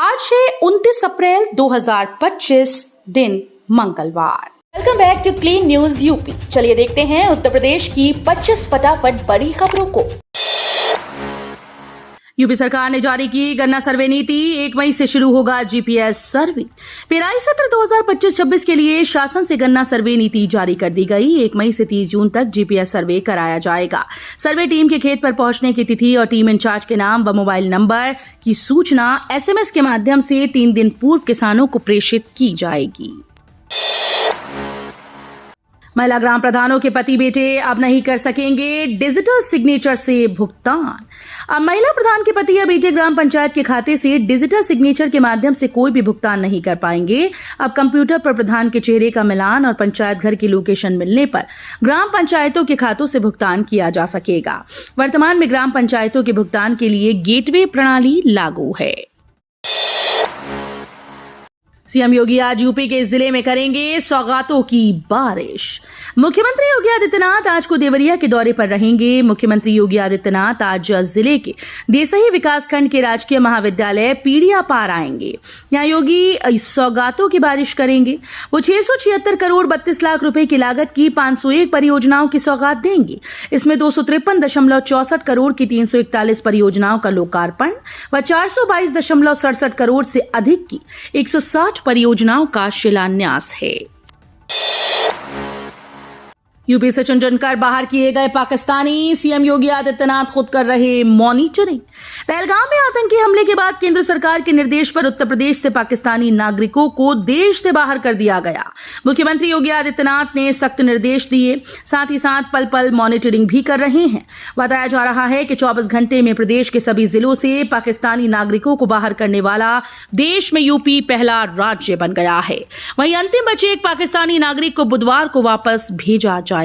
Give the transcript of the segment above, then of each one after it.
आज है 29 अप्रैल 2025 दिन मंगलवार। Welcome back to clean news UP. चलिए देखते हैं उत्तर प्रदेश की 25 फटाफट बड़ी खबरों को। यूपी सरकार ने जारी की गन्ना सर्वे नीति। 1 मई से शुरू होगा जीपीएस सर्वे। पेराई सत्र 2025-26 के लिए शासन से गन्ना सर्वे नीति जारी कर दी गई। 1 मई से 30 जून तक जीपीएस सर्वे कराया जाएगा। सर्वे टीम के खेत पर पहुंचने की तिथि और टीम इंचार्ज के नाम व मोबाइल नंबर की सूचना एसएमएस के माध्यम से 3 दिन पूर्व किसानों को प्रेषित की जाएगी। महिला ग्राम प्रधानों के पति बेटे अब नहीं कर सकेंगे डिजिटल सिग्नेचर से भुगतान। अब महिला प्रधान के पति या बेटे ग्राम पंचायत के खाते से डिजिटल सिग्नेचर के माध्यम से कोई भी भुगतान नहीं कर पाएंगे। अब कंप्यूटर पर प्रधान के चेहरे का मिलान और पंचायत घर की लोकेशन मिलने पर ग्राम पंचायतों के खातों से भुगतान किया जा सकेगा। वर्तमान में ग्राम पंचायतों के भुगतान के लिए गेटवे प्रणाली लागू है। सीएम योगी आज यूपी के जिले में करेंगे सौगातों की बारिश। मुख्यमंत्री योगी आदित्यनाथ आज को देवरिया के दौरे पर रहेंगे। मुख्यमंत्री योगी आदित्यनाथ आज जिले के देसही विकासखंड के राजकीय महाविद्यालय पीड़िया पार आएंगे। यहाँ योगी सौगातों की बारिश करेंगे। वो 676 करोड़ 32 लाख रुपए की लागत की 501 परियोजनाओं की सौगात देंगे। इसमें 253.64 करोड़ की 341 परियोजनाओं का लोकार्पण व 422.67 करोड़ से अधिक की 160 परियोजनाओं का शिलान्यास है। यूपी से चुनकर बाहर किए गए पाकिस्तानी। सीएम योगी आदित्यनाथ खुद कर रहे मॉनिटरिंग। पहलगाम में आतंकी हमले के बाद केंद्र सरकार के निर्देश पर उत्तर प्रदेश से पाकिस्तानी नागरिकों को देश से बाहर कर दिया गया। मुख्यमंत्री योगी आदित्यनाथ ने सख्त निर्देश दिए, साथ ही साथ पल पल मॉनिटरिंग भी कर रहे हैं। बताया जा रहा है कि 24 घंटे में प्रदेश के सभी जिलों से पाकिस्तानी नागरिकों को बाहर करने वाला देश में यूपी पहला राज्य बन गया है। वहीं अंतिम बचे एक पाकिस्तानी नागरिक को बुधवार को वापस भेजा जाएगा।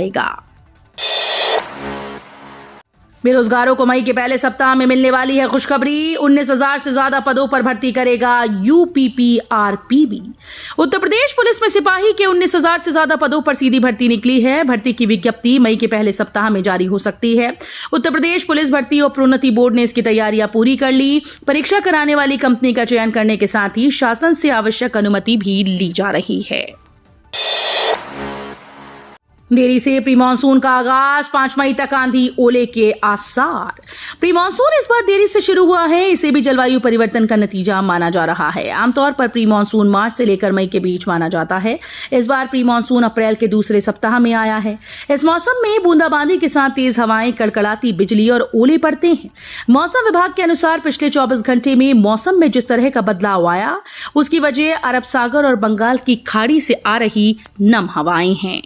बेरोजगारों को मई के पहले सप्ताह में मिलने वाली है खुशखबरी। 19,000 से ज्यादा पदों पर भर्ती करेगा यूपीपीआरपीबी। उत्तर प्रदेश पुलिस में सिपाही के 19,000 से ज्यादा पदों पर सीधी भर्ती निकली है। भर्ती की विज्ञप्ति मई के पहले सप्ताह में जारी हो सकती है। उत्तर प्रदेश पुलिस भर्ती और प्रोन्नति बोर्ड ने इसकी तैयारियां पूरी कर ली। परीक्षा कराने वाली कंपनी का चयन करने के साथ ही शासन से आवश्यक अनुमति भी ली जा रही है। देरी से प्री मानसून का आगाज, 5 मई तक आंधी ओले के आसार। प्री मानसून इस बार देरी से शुरू हुआ है। इसे भी जलवायु परिवर्तन का नतीजा माना जा रहा है। आमतौर पर प्री मानसून मार्च से लेकर मई के बीच माना जाता है। इस बार प्री मानसून अप्रैल के दूसरे सप्ताह में आया है। इस मौसम में बूंदाबांदी के साथ तेज हवाएं, कड़कड़ाती बिजली और ओले पड़ते हैं। मौसम विभाग के अनुसार पिछले 24 घंटे में मौसम में जिस तरह का बदलाव आया, उसकी वजह अरब सागर और बंगाल की खाड़ी से आ रही नम हवाएं हैं।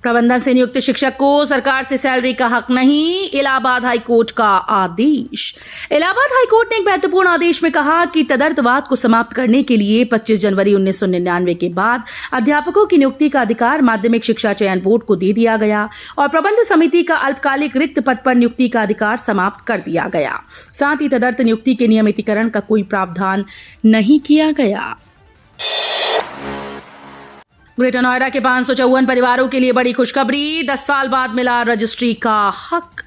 प्रबंधन से नियुक्त शिक्षक को सरकार से सैलरी का हक नहीं, इलाहाबाद हाईकोर्ट का आदेश। इलाहाबाद हाईकोर्ट ने एक महत्वपूर्ण आदेश में कहा कि तदर्थवाद को समाप्त करने के लिए 25 जनवरी 1999 के बाद अध्यापकों की नियुक्ति का अधिकार माध्यमिक शिक्षा चयन बोर्ड को दे दिया गया और प्रबंध समिति का अल्पकालिक रिक्त पद पर नियुक्ति का अधिकार समाप्त कर दिया गया। साथ ही तदर्थ नियुक्ति के नियमितीकरण का कोई प्रावधान नहीं किया गया। ग्रेटर नोएडा के 554 परिवारों के लिए बड़ी खुशखबरी। 10 साल बाद मिला रजिस्ट्री का हक।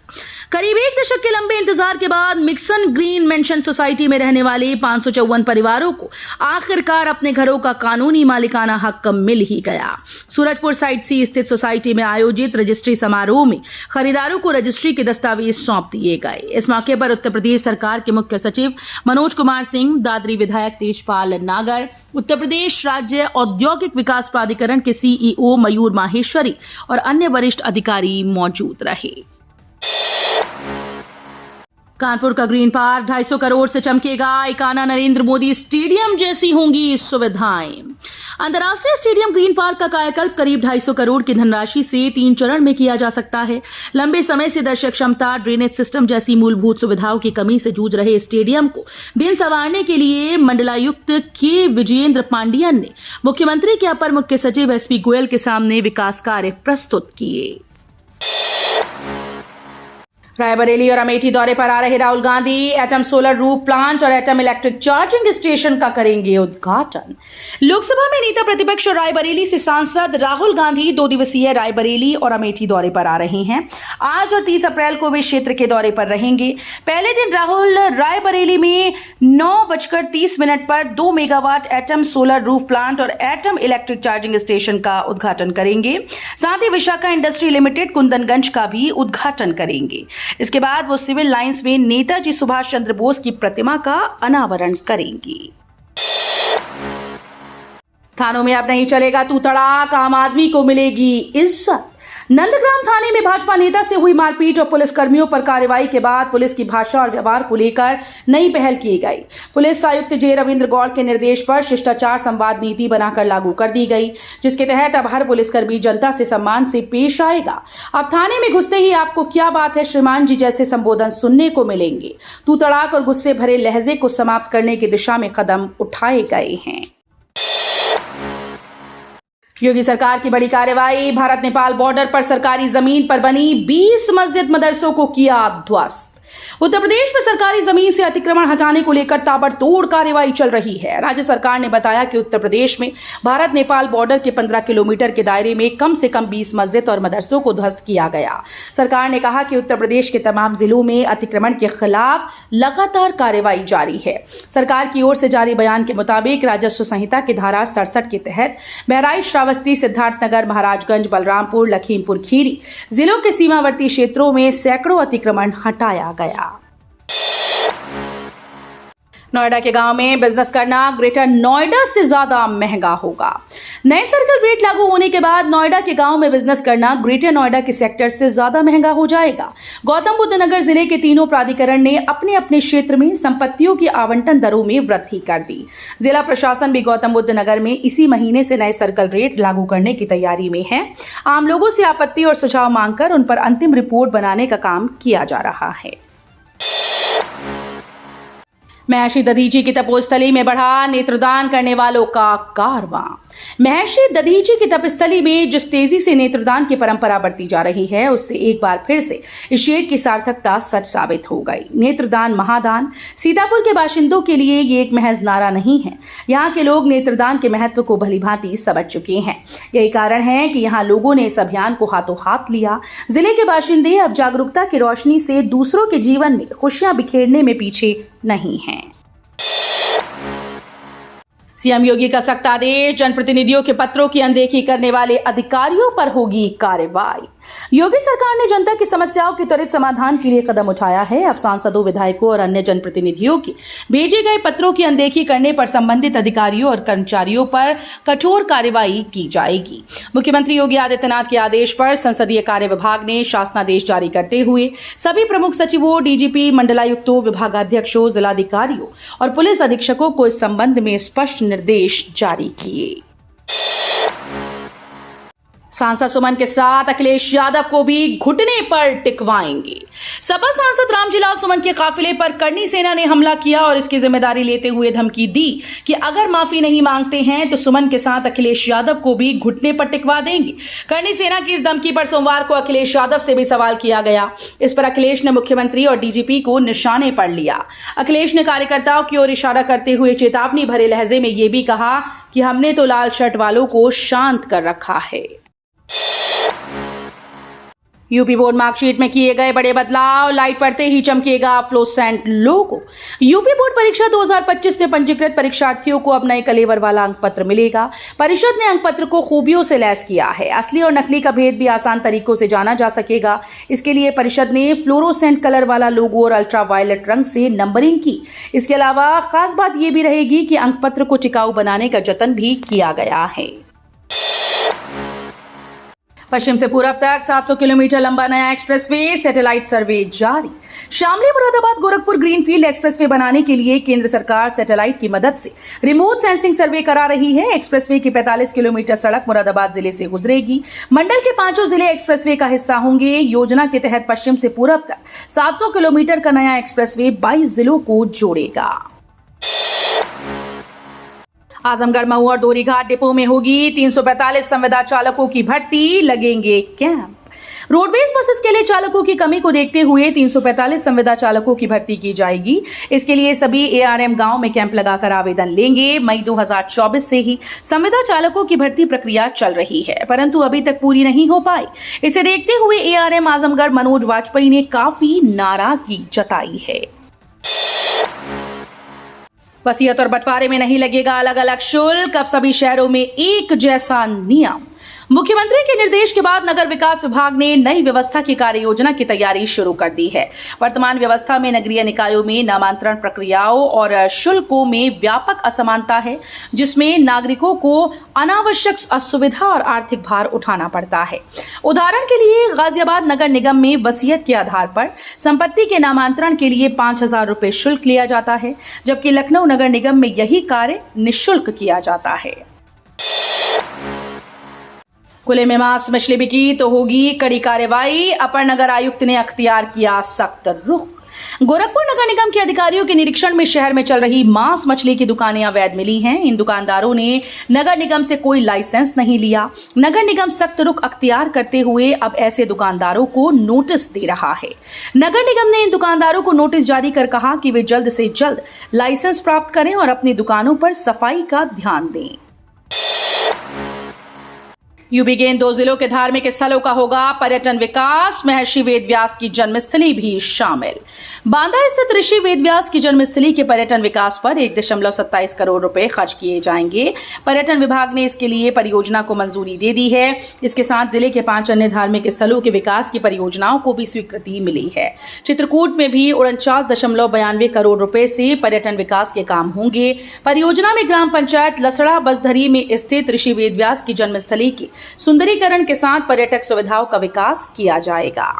करीब 1 दशक के लंबे इंतजार के बाद मिक्सन ग्रीन मेंशन सोसाइटी में रहने वाले 554 परिवारों को आखिरकार अपने घरों का कानूनी मालिकाना हक मिल ही गया। सूरजपुर साइट सी स्थित सोसाइटी में आयोजित रजिस्ट्री समारोह में खरीदारों को रजिस्ट्री के दस्तावेज सौंप दिए गए। इस मौके पर उत्तर प्रदेश सरकार के मुख्य सचिव मनोज कुमार सिंह, दादरी विधायक तेजपाल नागर, उत्तर प्रदेश राज्य औद्योगिक विकास प्राधिकरण के सीईओ मयूर माहेश्वरी और अन्य वरिष्ठ अधिकारी मौजूद रहे। कानपुर का ग्रीन पार्क 250 करोड़ से चमकेगा। इकाना नरेंद्र मोदी स्टेडियम जैसी होंगी सुविधाएं। अंतर्राष्ट्रीय स्टेडियम ग्रीन पार्क का कायाकल्प करीब 250 करोड़ की धनराशि से 3 चरण में किया जा सकता है। लंबे समय से दर्शक क्षमता, ड्रेनेज सिस्टम जैसी मूलभूत सुविधाओं की कमी से जूझ रहे स्टेडियम को दिन संवारने के लिए मंडलायुक्त के विजयेंद्र पांडियन ने मुख्यमंत्री के अपर मुख्य सचिव एसपी गोयल के सामने विकास कार्य प्रस्तुत किए। रायबरेली और अमेठी दौरे पर आ रहे Rahul Gandhi atom solar roof plant और एटम इलेक्ट्रिक चार्जिंग स्टेशन का करेंगे उद्घाटन। लोकसभा में नेता प्रतिपक्ष और रायबरेली से सांसद राहुल गांधी 2 दिवसीय रायबरेली और अमेठी दौरे पर आ रहे हैं। आज और 30 अप्रैल को वे क्षेत्र के दौरे पर रहेंगे। पहले दिन राहुल रायबरेली में 9:30 पर 2 megawatt atom solar roof plant और एटम इलेक्ट्रिक चार्जिंग स्टेशन का उद्घाटन करेंगे। साथ ही विशाखा इंडस्ट्री लिमिटेड कुंदनगंज का भी उद्घाटन करेंगे। इसके बाद वो सिविल लाइंस में नेताजी सुभाष चंद्र बोस की प्रतिमा का अनावरण करेंगी। थानों में अब नहीं चलेगा तू तड़ाक, आम आदमी को मिलेगी इज्जत। नंदग्राम थाने में भाजपा नेता से हुई मारपीट और पुलिस कर्मियों पर कार्रवाई के बाद पुलिस की भाषा और व्यवहार को लेकर नई पहल की गई। पुलिस आयुक्त जे रविंद्र गौड़ के निर्देश पर शिष्टाचार संवाद नीति बनाकर लागू कर दी गई, जिसके तहत अब हर पुलिसकर्मी जनता से सम्मान से पेश आएगा। अब थाने में घुसते ही आपको क्या बात है श्रीमान जी जैसे संबोधन सुनने को मिलेंगे। तू तड़ाक और गुस्से भरे लहजे को समाप्त करने की दिशा में कदम उठाए गए हैं। योगी सरकार की बड़ी कार्रवाई, भारत नेपाल बॉर्डर पर सरकारी जमीन पर बनी 20 मस्जिद मदरसों को किया ध्वस्त। उत्तर प्रदेश में सरकारी जमीन से अतिक्रमण हटाने को लेकर ताबड़तोड़ कार्रवाई चल रही है। राज्य सरकार ने बताया कि उत्तर प्रदेश में भारत नेपाल बॉर्डर के 15 किलोमीटर के दायरे में कम से कम 20 मस्जिद और मदरसों को ध्वस्त किया गया। सरकार ने कहा कि उत्तर प्रदेश के तमाम जिलों में अतिक्रमण के खिलाफ लगातार कार्रवाई जारी है। सरकार की ओर से जारी बयान के मुताबिक राजस्व संहिता की धारा 67 के तहत बहराइच, श्रावस्ती, सिद्धार्थनगर, महाराजगंज, बलरामपुर, लखीमपुर खीरी जिलों के सीमावर्ती क्षेत्रों में सैकड़ों अतिक्रमण हटाया गया। नोएडा के गांव में बिजनेस करना ग्रेटर नोएडा से ज्यादा महंगा होगा। नए सर्कल रेट लागू होने के बाद नोएडा के गांव में बिजनेस करना ग्रेटर नोएडा के सेक्टर से ज्यादा महंगा हो जाएगा। गौतम बुद्ध नगर जिले के तीनों प्राधिकरण ने अपने अपने क्षेत्र में संपत्तियों की आवंटन दरों में वृद्धि कर दी। जिला प्रशासन भी गौतम बुद्ध नगर में इसी महीने से नए सर्कल रेट लागू करने की तैयारी में है। आम लोगों से आपत्ति और सुझाव मांगकर उन पर अंतिम रिपोर्ट बनाने का काम किया जा रहा है। महर्षि दधीची की तपोस्थली में बढ़ा नेत्रदान करने वालों का कारवां। महर्षि दधीची की तपस्थली में जिस तेजी से नेत्रदान की परंपरा बढ़ती जा रही है, उससे एक बार फिर से इस शेर की सार्थकता सच साबित हो गई। नेत्रदान महादान। सीतापुर के बाशिंदों के लिए ये एक महज नारा नहीं है। यहाँ के लोग नेत्रदान के महत्व को भलीभांति समझ चुके हैं। यही कारण है कि यहाँ लोगों ने इस अभियान को हाथों हाथ लिया। जिले के बाशिंदे अब जागरूकता की रोशनी से दूसरों के जीवन में खुशियां बिखेरने में पीछे नहीं हैं। सीएम योगी का सख्त आदेश, जनप्रतिनिधियों के पत्रों की अनदेखी करने वाले अधिकारियों पर होगी कार्रवाई। योगी सरकार ने जनता की समस्याओं के त्वरित समाधान के लिए कदम उठाया है। अब सांसदों, विधायकों और अन्य जनप्रतिनिधियों के भेजे गए पत्रों की अनदेखी करने पर संबंधित अधिकारियों और कर्मचारियों पर कठोर कार्रवाई की जाएगी। मुख्यमंत्री योगी आदित्यनाथ के आदेश पर संसदीय कार्य विभाग ने शासनादेश जारी करते हुए सभी प्रमुख सचिवों, डीजीपी, मंडलायुक्तों, विभागाध्यक्षों, जिलाधिकारियों और पुलिस अधीक्षकों को इस संबंध में स्पष्ट निर्देश जारी किए। सांसद सुमन के साथ अखिलेश यादव को भी घुटने पर टिकवाएंगे। सपा सांसद रामजीलाल सुमन के काफिले पर करनी सेना ने हमला किया और इसकी जिम्मेदारी लेते हुए धमकी दी कि अगर माफी नहीं मांगते हैं तो सुमन के साथ अखिलेश यादव को भी घुटने पर टिकवा देंगे। करनी सेना की इस धमकी पर सोमवार को अखिलेश यादव से भी सवाल किया गया। इस पर अखिलेश ने मुख्यमंत्री और डीजीपी को निशाने पर लिया। अखिलेश ने कार्यकर्ताओं की ओर इशारा करते हुए चेतावनी भरे लहजे में यह भी कहा कि हमने तो लाल शर्ट वालों को शांत कर रखा है। यूपी बोर्ड मार्कशीट में किए गए बड़े बदलाव, लाइट पड़ते ही चमकेगा फ्लोसेंट लोगो। यूपी बोर्ड परीक्षा 2025 में पंजीकृत परीक्षार्थियों को अब नए कलेवर वाला अंक पत्र मिलेगा। परिषद ने अंक पत्र को खूबियों से लैस किया है। असली और नकली का भेद भी आसान तरीकों से जाना जा सकेगा। इसके लिए परिषद ने फ्लोरोसेंट कलर वाला लोगो और अल्ट्रा वायलेट रंग से नंबरिंग की। इसके अलावा खास बात यह भी रहेगी कि अंक पत्र को टिकाऊ बनाने का जतन भी किया गया है। पश्चिम से पूरब तक 700 किलोमीटर लंबा नया एक्सप्रेसवे, सैटेलाइट सर्वे जारी। शामली मुरादाबाद गोरखपुर ग्रीनफील्ड एक्सप्रेसवे बनाने के लिए केंद्र सरकार सैटेलाइट की मदद से रिमोट सेंसिंग सर्वे करा रही है। एक्सप्रेसवे की 45 किलोमीटर सड़क मुरादाबाद जिले से गुजरेगी। मंडल के 5 जिले एक्सप्रेसवे का हिस्सा होंगे। योजना के तहत पश्चिम से पूरब तक 700 किलोमीटर का नया एक्सप्रेसवे 22 जिलों को जोड़ेगा। आजमगढ़, मऊ और दोरीघाट डिपो में होगी 345 संविदा चालकों की भर्ती, लगेंगे कैंप। रोडवेज बसेस के लिए चालकों की कमी को देखते हुए 345 संविदा चालकों की भर्ती की जाएगी। इसके लिए सभी एआरएम गांव में कैंप लगाकर आवेदन लेंगे। मई 2024 से ही संविदा चालकों की भर्ती प्रक्रिया चल रही है, परंतु अभी तक पूरी नहीं हो पाई। इसे देखते हुए एआरएम आजमगढ़ मनोज वाजपेयी ने काफी नाराजगी जताई है। वसीयत और बंटवारे में नहीं लगेगा अलग अलग शुल्क, अब सभी शहरों में एक जैसा नियम। मुख्यमंत्री के निर्देश के बाद नगर विकास विभाग ने नई व्यवस्था की कार्य योजना की तैयारी शुरू कर दी है। वर्तमान व्यवस्था में नगरीय निकायों में नामांतरण प्रक्रियाओं और शुल्कों में व्यापक असमानता है, जिसमें नागरिकों को अनावश्यक असुविधा और आर्थिक भार उठाना पड़ता है। उदाहरण के लिए गाजियाबाद नगर निगम में वसीयत के आधार पर संपत्ति के नामांतरण के लिए 5,000 रुपए शुल्क लिया जाता है, जबकि लखनऊ नगर निगम में यही कार्य निःशुल्क किया जाता है। खुले में मांस मछली बिकी तो होगी कड़ी कार्रवाई, अपर नगर आयुक्त ने अख्तियार किया सख्त रुख। गोरखपुर नगर निगम के अधिकारियों के निरीक्षण में शहर में चल रही मांस मछली की दुकानें अवैध मिली हैं। इन दुकानदारों ने नगर निगम से कोई लाइसेंस नहीं लिया। नगर निगम सख्त रुख अख्तियार करते हुए अब ऐसे दुकानदारों को नोटिस दे रहा है। नगर निगम ने इन दुकानदारों को नोटिस जारी कर कहा कि वे जल्द से जल्द लाइसेंस प्राप्त करें और अपनी दुकानों पर सफाई का ध्यान दें। यूपी के इन 2 जिलों के धार्मिक स्थलों का होगा पर्यटन विकास, महर्षि वेदव्यास की जन्मस्थली भी शामिल। बांदा स्थित ऋषि वेदव्यास की जन्मस्थली के पर्यटन विकास पर 1.27 करोड़ रुपए खर्च किए जाएंगे। पर्यटन विभाग ने इसके लिए परियोजना को मंजूरी दे दी है। इसके साथ जिले के 5 अन्य धार्मिक स्थलों के विकास की परियोजनाओं को भी स्वीकृति मिली है। चित्रकूट में भी 49.92 करोड़ रुपए से पर्यटन विकास के काम होंगे। परियोजना में ग्राम पंचायत लसड़ा बसधरी में स्थित ऋषि वेदव्यास की जन्मस्थली की सुंदरीकरण के साथ पर्यटक सुविधाओं का विकास किया जाएगा।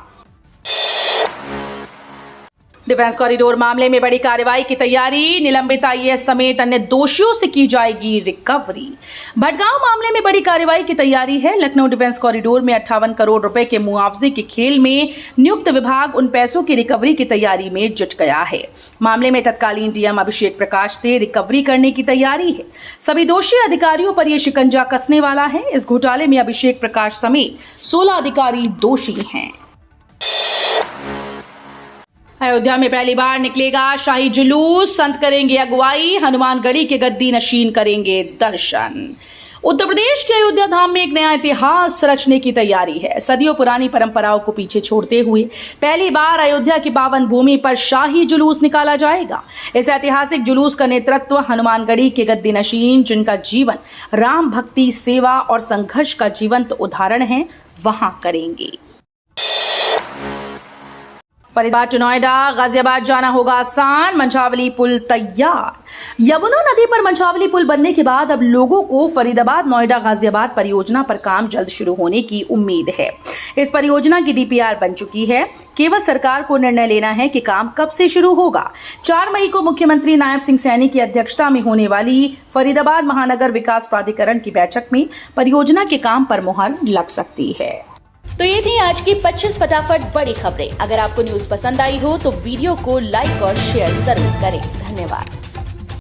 डिफेंस कॉरिडोर मामले में बड़ी कार्रवाई की तैयारी, निलंबित आईएएस समेत अन्य दोषियों से की जाएगी रिकवरी। भटगांव मामले में बड़ी कार्रवाई की तैयारी है। लखनऊ डिफेंस कॉरिडोर में 58 करोड़ रुपए के मुआवजे के खेल में नियुक्त विभाग उन पैसों की रिकवरी की तैयारी में जुट गया है। मामले में तत्कालीन डीएम अभिषेक प्रकाश से रिकवरी करने की तैयारी है। सभी दोषी अधिकारियों पर यह शिकंजा कसने वाला है। इस घोटाले में अभिषेक प्रकाश समेत 16 अधिकारी दोषी हैं। अयोध्या में पहली बार निकलेगा शाही जुलूस, संत करेंगे अगुवाई, हनुमानगढ़ी के गद्दी नशीन करेंगे दर्शन। उत्तर प्रदेश के अयोध्या धाम में एक नया इतिहास रचने की तैयारी है। सदियों पुरानी परंपराओं को पीछे छोड़ते हुए पहली बार अयोध्या की पावन भूमि पर शाही जुलूस निकाला जाएगा। इस ऐतिहासिक जुलूस का नेतृत्व हनुमानगढ़ी के गद्दी नशीन, जिनका जीवन राम भक्ति, सेवा और संघर्ष का जीवंत उदाहरण है, वहां करेंगे। फरीदाबाद टू नोएडा, गाजियाबाद जाना होगा आसान, मंझावली पुल तैयार। यमुना नदी पर मंझावली पुल बनने के बाद अब लोगों को फरीदाबाद नोएडा गाजियाबाद परियोजना पर काम जल्द शुरू होने की उम्मीद है। इस परियोजना की डीपीआर बन चुकी है। केवल सरकार को निर्णय लेना है कि काम कब से शुरू होगा। 4 मई को मुख्यमंत्री नायब सिंह सैनी की अध्यक्षता में होने वाली फरीदाबाद महानगर विकास प्राधिकरण की बैठक में परियोजना के काम पर मुहर लग सकती है। तो ये थी आज की 25 फटाफट बड़ी खबरें। अगर आपको न्यूज पसंद आई हो तो वीडियो को लाइक और शेयर जरूर करें। धन्यवाद।